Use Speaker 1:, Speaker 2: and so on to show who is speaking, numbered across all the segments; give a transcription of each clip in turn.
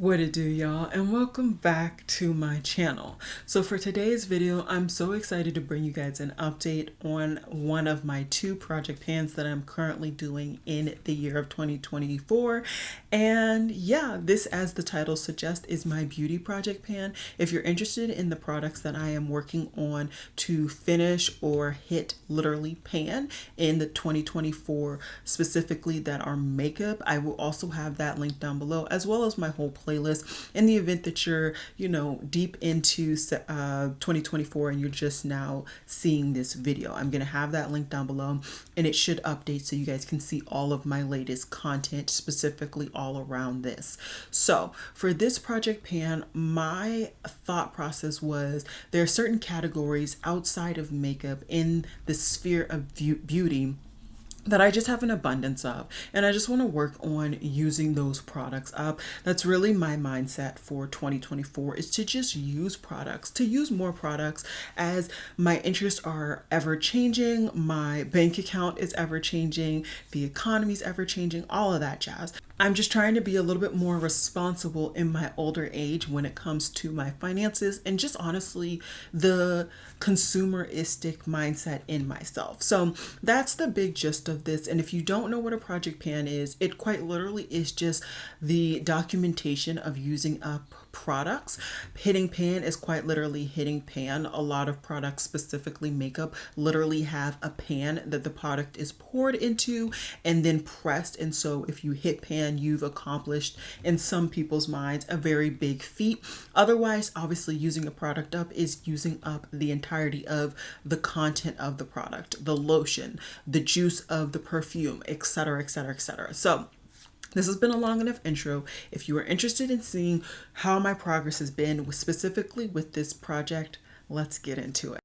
Speaker 1: What it do, y'all, and welcome back to my channel. So for today's video, I'm so excited to bring you guys an update on one of my two project pans that I'm currently doing in the year of 2024. And yeah, this, as the title suggests, is my beauty project pan. If you're interested in the products that I am working on to finish or hit literally pan in the 2024, specifically that are makeup, I will also have that link down below, as well as my whole playlist in the event that you're, deep into 2024 and you're just now seeing this video. I'm going to have that link down below and it should update so you guys can see all of my latest content, specifically all around this. So for this project pan, my thought process was there are certain categories outside of makeup in the sphere of beauty that I just have an abundance of, and I just want to work on using those products up. That's really my mindset for 2024, is to just use products, to use more products, as my interests are ever changing, my bank account is ever changing, the economy's ever changing, all of that jazz. I'm just trying to be a little bit more responsible in my older age when it comes to my finances and just honestly the consumeristic mindset in myself. So that's the big gist of this. And if you don't know what a project pan is, it quite literally is just the documentation of using up products. Hitting pan is quite literally hitting pan. A lot of products, specifically makeup, literally have a pan that the product is poured into and then pressed. And so if you hit pan, you've accomplished, in some people's minds, a very big feat. Otherwise, obviously, using a product up is using up the entirety of the content of the product, the lotion, the juice of the perfume, etc., etc., etc. So this has been a long enough intro. If you are interested in seeing how my progress has been, specifically with this project, let's get into it.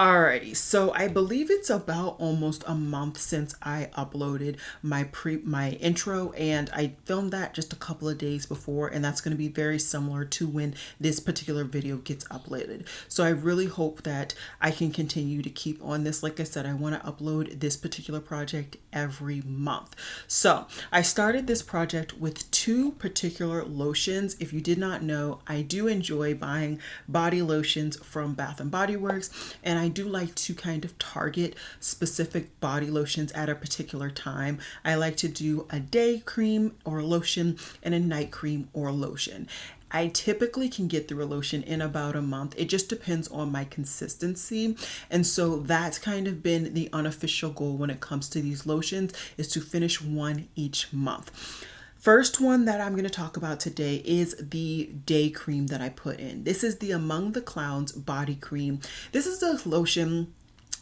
Speaker 1: Alrighty, so I believe it's about almost a month since I uploaded my intro, and I filmed that just a couple of days before, and that's going to be very similar to when this particular video gets uploaded. So I really hope that I can continue to keep on this. Like I said, I want to upload this particular project every month. So I started this project with two particular lotions. If you did not know, I do enjoy buying body lotions from Bath and Body Works, and I do like to kind of target specific body lotions at a particular time. I like to do a day cream or lotion and a night cream or lotion. I typically can get through a lotion in about a month. It just depends on my consistency. And so that's kind of been the unofficial goal when it comes to these lotions, is to finish one each month. First one that I'm going to talk about today is the day cream that I put in. This is the Among the Clouds body cream. This is a lotion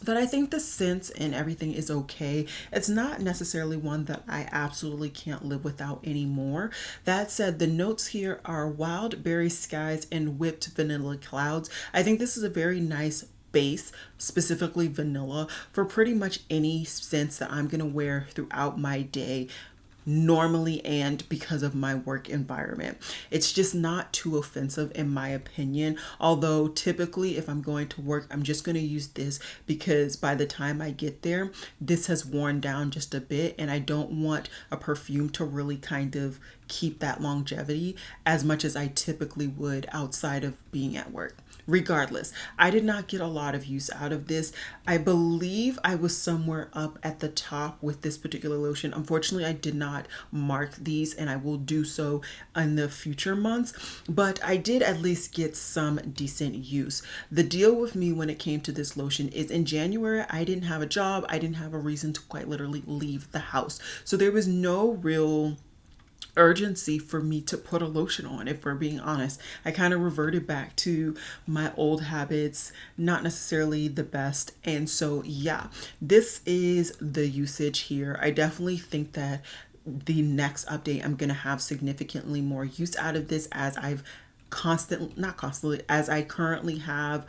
Speaker 1: that I think the scent and everything is okay. It's not necessarily one that I absolutely can't live without anymore. That said, the notes here are wild berry skies and whipped vanilla clouds. I think this is a very nice base, specifically vanilla, for pretty much any scents that I'm going to wear throughout my day, normally, and because of my work environment. It's just not too offensive in my opinion. Although typically if I'm going to work, I'm just going to use this because by the time I get there, this has worn down just a bit, and I don't want a perfume to really kind of keep that longevity as much as I typically would outside of being at work. Regardless, I did not get a lot of use out of this. I believe I was somewhere up at the top with this particular lotion. Unfortunately, I did not mark these, and I will do so in the future months, but I did at least get some decent use. The deal with me when it came to this lotion is in January, I didn't have a job. I didn't have a reason to quite literally leave the house. So there was no real urgency for me to put a lotion on. If we're being honest, I kind of reverted back to my old habits, not necessarily the best. And so yeah, this is the usage here. I definitely think that the next update, I'm going to have significantly more use out of this, as I've as I currently have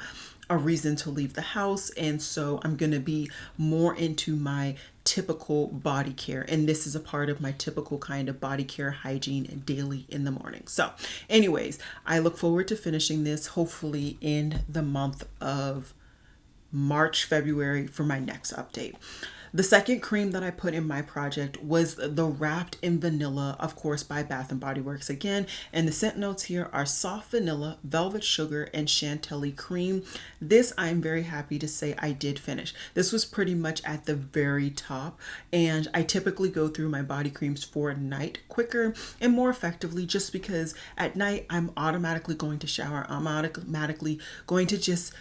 Speaker 1: a reason to leave the house. And so I'm going to be more into my typical body care, and this is a part of my typical kind of body care hygiene daily in the morning. So anyways, I look forward to finishing this hopefully in the month of March, February for my next update. The second cream that I put in my project was the Wrapped in Vanilla, of course, by Bath and Body Works again. And the scent notes here are soft vanilla, velvet sugar, and chantilly cream. This I'm very happy to say I did finish. This was pretty much at the very top, and I typically go through my body creams for night quicker and more effectively, just because at night I'm automatically going to shower. I'm automatically going to just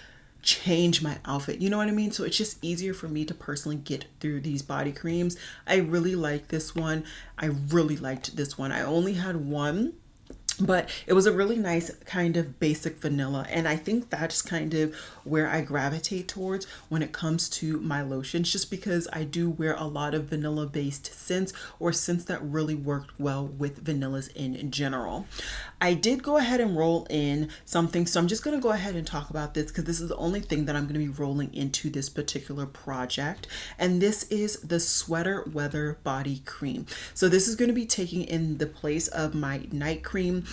Speaker 1: change my outfit, you know what I mean? So it's just easier for me to personally get through these body creams. I really like this one. I really liked this one. I only had one, but it was a really nice kind of basic vanilla, and I think that's kind of where I gravitate towards when it comes to my lotions, just because I do wear a lot of vanilla based scents, or scents that really worked well with vanillas in general. I did go ahead and roll in something, so I'm just going to go ahead and talk about this because this is the only thing that I'm going to be rolling into this particular project, and this is the Sweater Weather Body Cream. So this is going to be taking in the place of my night cream,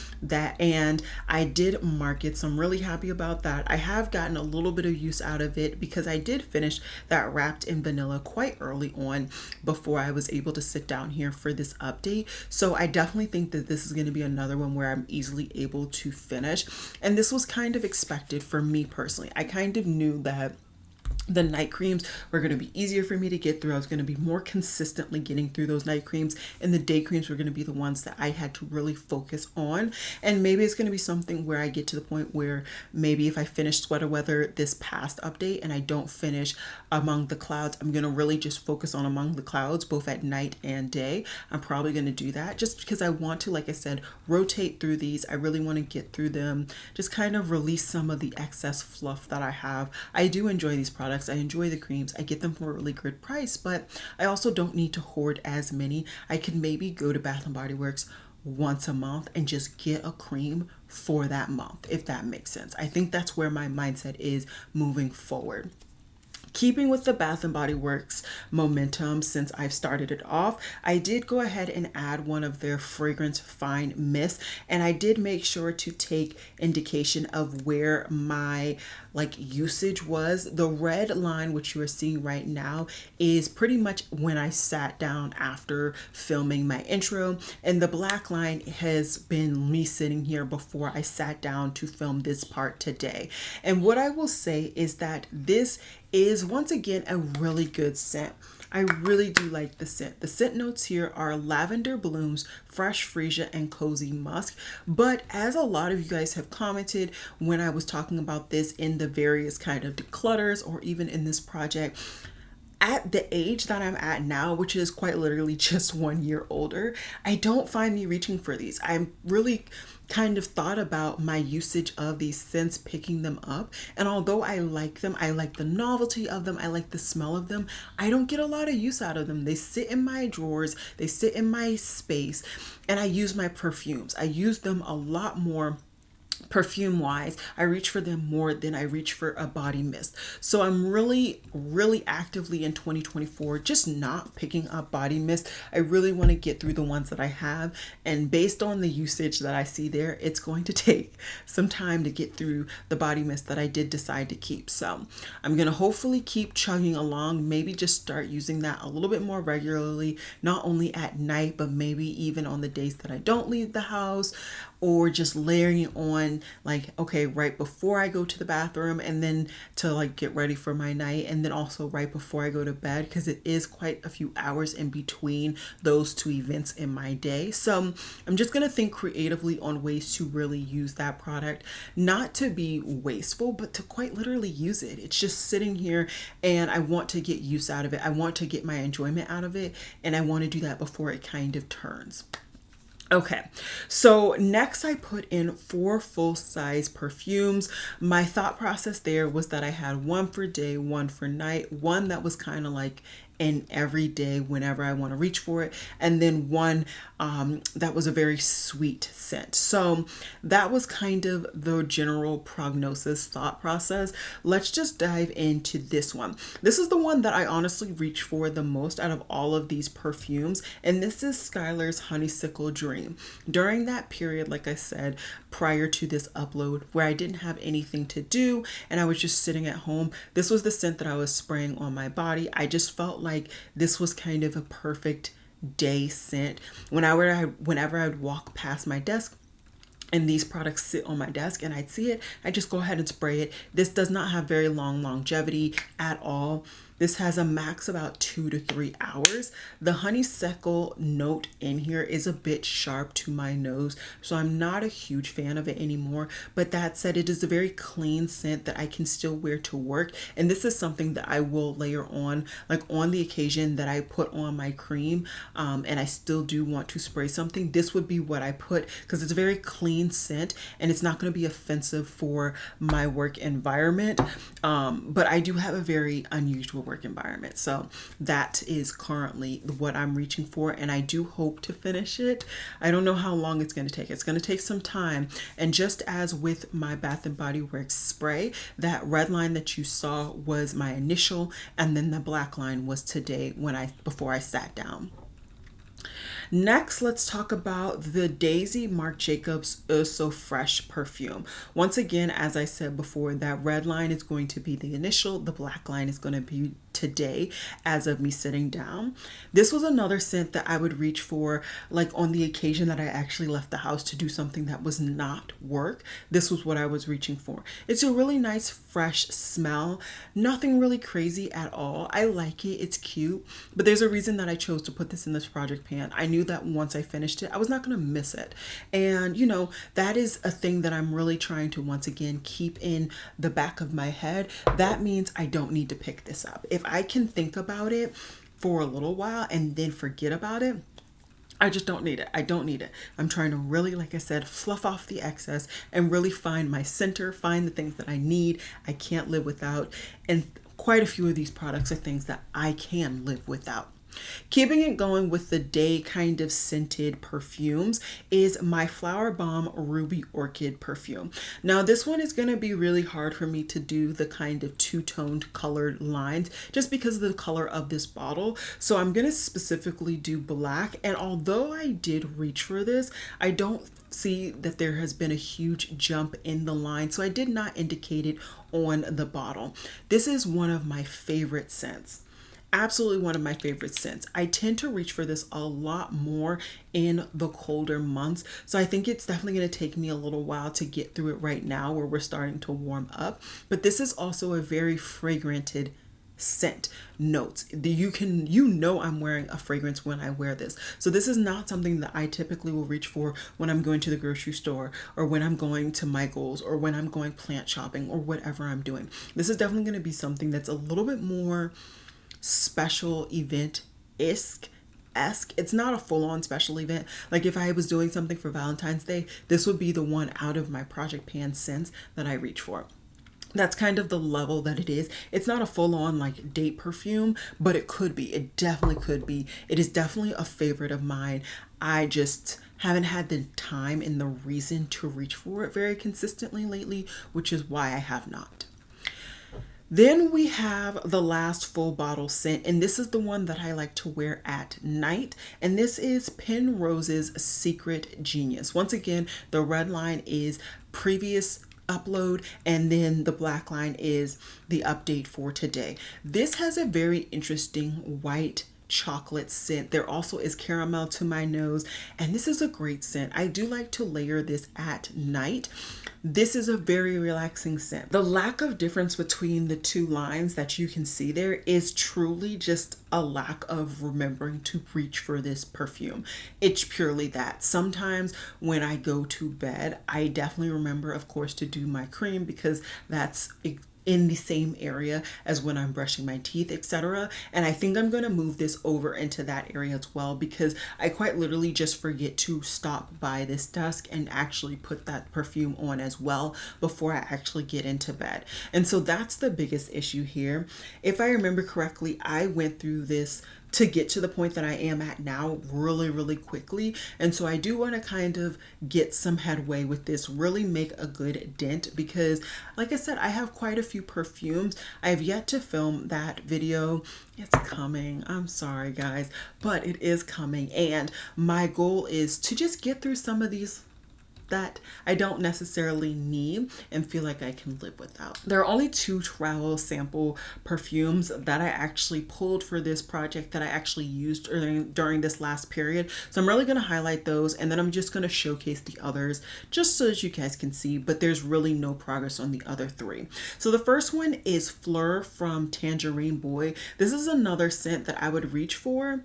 Speaker 1: and I did mark it, so I'm really happy about that. I have gotten a little bit of use out of it because I did finish that Wrapped in Vanilla quite early on before I was able to sit down here for this update. So I definitely think that this is going to be another one where I'm easily able to finish, and this was kind of expected for me personally. I kind of knew that the night creams were going to be easier for me to get through. I was going to be more consistently getting through those night creams, and the day creams were going to be the ones that I had to really focus on. And maybe it's going to be something where I get to the point where maybe if I finish Sweater Weather this past update and I don't finish Among the Clouds, I'm going to really just focus on Among the Clouds both at night and day. I'm probably going to do that just because I want to, like I said, rotate through these. I really want to get through them, just kind of release some of the excess fluff that I have. I do enjoy these products. I enjoy the creams. I get them for a really good price, but I also don't need to hoard as many. I can maybe go to Bath and Body Works once a month and just get a cream for that month, if that makes sense. I think that's where my mindset is moving forward. Keeping with the Bath and Body Works momentum since I've started it off, I did go ahead and add one of their fragrance fine mists, and I did make sure to take indication of where my usage was. The red line, which you are seeing right now, is pretty much when I sat down after filming my intro, and the black line has been me sitting here before I sat down to film this part today. And what I will say is that this is once again a really good scent. I really do like the scent. The scent notes here are lavender blooms, fresh freesia, and cozy musk. But as a lot of you guys have commented when I was talking about this in the various kind of declutters or even in this project, at the age that I'm at now, which is quite literally just 1 year older, I don't find me reaching for these. I'm really kind of thought about my usage of these scents, picking them up, and although I like them, I like the novelty of them, I like the smell of them, I don't get a lot of use out of them. They sit in my drawers, they sit in my space, and I use my perfumes. I use them a lot more perfume wise. I reach for them more than I reach for a body mist. So I'm really actively in 2024 just not picking up body mist. I really want to get through the ones that I have, and based on the usage that I see there, it's going to take some time to get through the body mist that I did decide to keep. So I'm going to hopefully keep chugging along, maybe just start using that a little bit more regularly, not only at night, but maybe even on the days that I don't leave the house, or just layering it on right before I go to the bathroom, and then to get ready for my night, and then also right before I go to bed, because it is quite a few hours in between those two events in my day. So I'm just gonna think creatively on ways to really use that product, not to be wasteful, but to quite literally use it. It's just sitting here and I want to get use out of it. I want to get my enjoyment out of it, and I want to do that before it kind of turns. Okay, so next I put in 4 full-size perfumes. My thought process there was that I had one for day, one for night, one that was kind of like an everyday whenever I want to reach for it, and then one that was a very sweet scent. So that was kind of the general prognosis thought process. Let's just dive into this one. This is the one that I honestly reach for the most out of all of these perfumes, and this is Skylar's Honeysuckle Dream. During that period, like I said, prior to this upload where I didn't have anything to do and I was just sitting at home. This was the scent that I was spraying on my body. I just felt like this was kind of a perfect day scent. Whenever I'd walk past my desk and these products sit on my desk and I'd see it, I just go ahead and spray it. This does not have very long longevity at all. This has a max about 2 to 3 hours. The honeysuckle note in here is a bit sharp to my nose, so I'm not a huge fan of it anymore. But that said, it is a very clean scent that I can still wear to work. And this is something that I will layer on, like on the occasion that I put on my cream and I still do want to spray something. This would be what I put, because it's a very clean scent and it's not going to be offensive for my work environment. But I do have a very unusual work environment, so that is currently what I'm reaching for, and I do hope to finish it. I don't know how long it's going to take. It's going to take some time, and just as with my Bath and Body Works spray, that red line that you saw was my initial, and then the black line was today before I sat down. Next, let's talk about the Daisy Marc Jacobs So Fresh perfume. Once again, as I said before, that red line is going to be the initial, the black line is going to be today as of me sitting down. This was another scent that I would reach for, like on the occasion that I actually left the house to do something that was not work. This was what I was reaching for. It's a really nice fresh smell, nothing really crazy at all. I like it, it's cute, but there's a reason that I chose to put this in this project pan. I knew that once I finished it, I was not going to miss it. And you know, that is a thing that I'm really trying to once again keep in the back of my head. That means I don't need to pick this up. If I can think about it for a little while and then forget about it, I just don't need it. I don't need it. I'm trying to really, like I said, fluff off the excess and really find my center, find the things that I need, I can't live without. And quite a few of these products are things that I can live without. Keeping it going with the day kind of scented perfumes is my Flower Bomb Ruby Orchid perfume. Now this one is going to be really hard for me to do the kind of two-toned colored lines just because of the color of this bottle. So I'm going to specifically do black, and although I did reach for this, I don't see that there has been a huge jump in the line, so I did not indicate it on the bottle. This is one of my favorite scents. Absolutely one of my favorite scents. I tend to reach for this a lot more in the colder months, so I think it's definitely going to take me a little while to get through it right now where we're starting to warm up. But this is also a very fragranted scent notes. You know I'm wearing a fragrance when I wear this. So this is not something that I typically will reach for when I'm going to the grocery store or when I'm going to Michael's or when I'm going plant shopping or whatever I'm doing. This is definitely going to be something that's a little bit more special event-esque. It's not a full-on special event. Like if I was doing something for Valentine's Day, this would be the one out of my project pan scents that I reach for. That's kind of the level that it is. It's not a full-on like date perfume, but it could be. It definitely could be. It is definitely a favorite of mine. I just haven't had the time and the reason to reach for it very consistently lately, which is why I have not. Then we have the last full bottle scent, and this is the one that I like to wear at night, and this is Penrose's Secret Genius. Once again, the red line is previous upload, and then the black line is the update for today. This has a very interesting white chocolate scent. There also is caramel to my nose, and this is a great scent. I do like to layer this at night. This is a very relaxing scent. The lack of difference between the two lines that you can see there is truly just a lack of remembering to reach for this perfume. It's purely that. Sometimes when I go to bed, I definitely remember, of course, to do my cream because that's in the same area as when I'm brushing my teeth, etc. And I think I'm going to move this over into that area as well because I quite literally just forget to stop by this desk and actually put that perfume on as well before I actually get into bed. And so that's the biggest issue here. If I remember correctly, I went through this to get to the point that I am at now really quickly. And so I do want to kind of get some headway with this, really make a good dent because like I said, I have quite a few perfumes. I have yet to film that video. It's coming. I'm sorry guys, but it is coming. And my goal is to just get through some of these that I don't necessarily need and feel like I can live without. There are only 2 travel sample perfumes that I actually pulled for this project that I actually used during this last period. So I'm really going to highlight those, and then I'm just going to showcase the others just so that you guys can see, but there's really no progress on the other 3. So the first one is Fleur from Tangerine Boy. This is another scent that I would reach for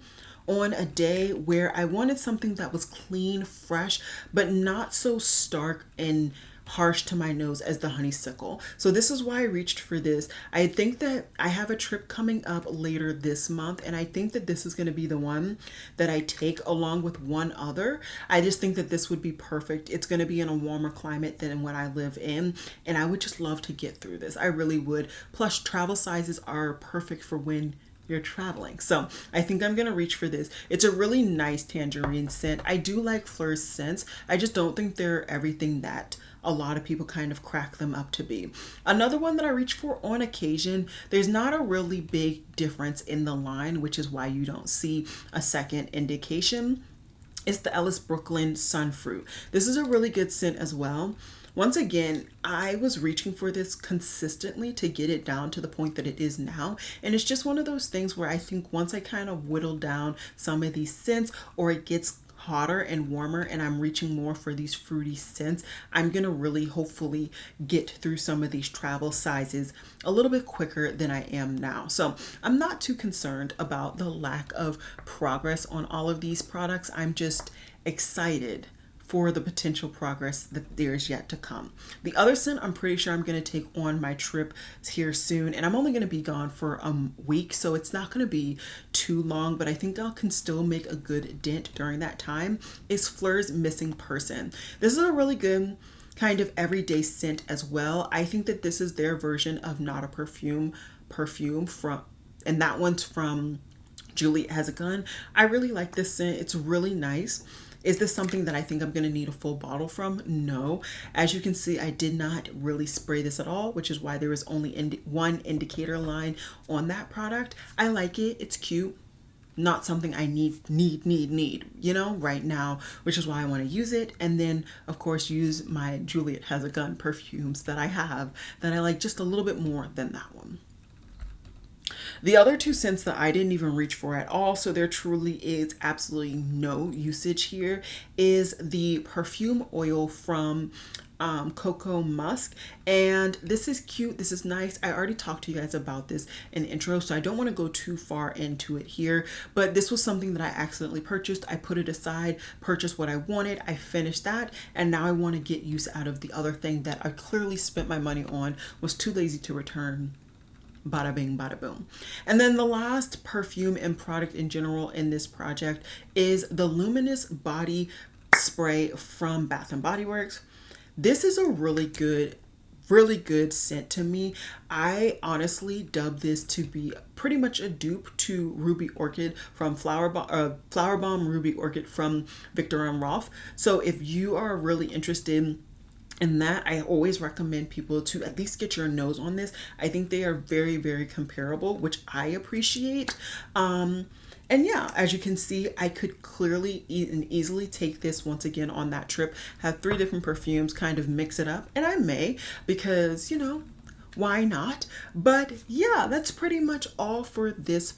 Speaker 1: on a day where I wanted something that was clean, fresh, but not so stark and harsh to my nose as the honeysuckle. So this is why I reached for this. I think that I have a trip coming up later this month, and I think that this is going to be the one that I take along with one other. I just think that this would be perfect. It's going to be in a warmer climate than what I live in, and I would just love to get through this. I really would. Plus, travel sizes are perfect for when you're traveling. So I think I'm gonna reach for this. It's a really nice tangerine scent. I do like Fleur's scents. I just don't think they're everything that a lot of people kind of crack them up to be. Another one that I reach for on occasion, there's not a really big difference in the line, which is why you don't see a second indication. It's the Ellis Brooklyn Sunfruit. This is a really good scent as well. Once again, I was reaching for this consistently to get it down to the point that it is now. And it's just one of those things where I think once I kind of whittle down some of these scents, or it gets hotter and warmer and I'm reaching more for these fruity scents, I'm gonna really hopefully get through some of these travel sizes a little bit quicker than I am now. So I'm not too concerned about the lack of progress on all of these products. I'm just excited for the potential progress that there's yet to come. The other scent I'm pretty sure I'm going to take on my trip here soon, and I'm only going to be gone for a week, so it's not going to be too long, but I think I can still make a good dent during that time, is Fleur's Missing Person. This is a really good kind of everyday scent as well. I think that this is their version of Not a Perfume from, and that one's from Juliet Has a Gun. I really like this scent. It's really nice. Is this something that I think I'm going to need a full bottle from? No. As you can see, I did not really spray this at all, which is why there is only one indicator line on that product. I like it. It's cute. Not something I need, you know, right now, which is why I want to use it. And then, of course, use my Juliet Has a Gun perfumes that I have that I like just a little bit more than that one. The other 2 scents that I didn't even reach for at all, so there truly is absolutely no usage here, is the perfume oil from Cocoa Musk. And this is cute. This is nice. I already talked to you guys about this in the intro, so I don't want to go too far into it here, but this was something that I accidentally purchased. I put it aside, purchased what I wanted. I finished that, and now I want to get use out of the other thing that I clearly spent my money on, was too lazy to return. Bada bing, bada boom. And then the last perfume and product in general in this project is the Luminous Body Spray from Bath & Body Works. This is a really good scent to me. I honestly dub this to be pretty much a dupe to Ruby Orchid from Flower Bomb Ruby Orchid from Viktor and Rolf. So if you are really interested in that, I always recommend people to at least get your nose on this. I think they are very, very comparable, which I appreciate. And yeah, as you can see, I could clearly and easily take this once again on that trip, have 3 different perfumes, kind of mix it up, and I may, because, you know, why not? But yeah, that's pretty much all for this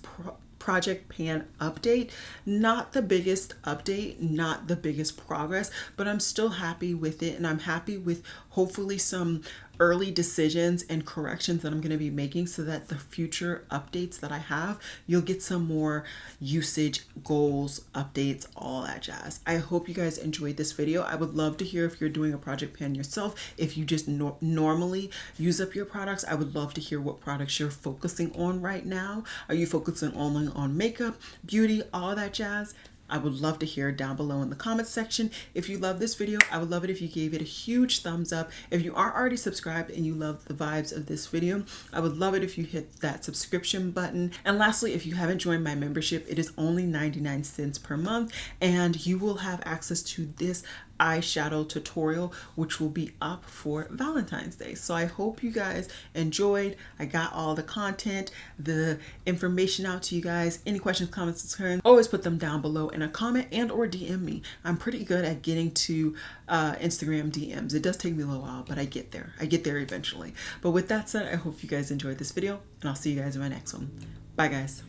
Speaker 1: Project Pan update. Not the biggest update, not the biggest progress, but I'm still happy with it, and I'm happy with hopefully some early decisions and corrections that I'm going to be making, so that the future updates that I have, you'll get some more usage goals, updates, all that jazz. I hope you guys enjoyed this video. I would love to hear if you're doing a project pan yourself, if you just normally use up your products. I would love to hear what products you're focusing on right now. Are you focusing only on makeup, beauty, all that jazz? I would love to hear down below in the comments section. If you love this video, I would love it if you gave it a huge thumbs up. If you aren't already subscribed and you love the vibes of this video, I would love it if you hit that subscription button. And lastly, if you haven't joined my membership, it is only 99 cents per month, and you will have access to this eyeshadow tutorial, which will be up for Valentine's Day. So I hope you guys enjoyed. I got all the content, the information out to you guys. Any questions, comments, concerns, always put them down below in a comment and or DM me. I'm pretty good at getting to Instagram DMs. It does take me a little while, but I get there. I get there eventually. But with that said, I hope you guys enjoyed this video, and I'll see you guys in my next one. Bye guys.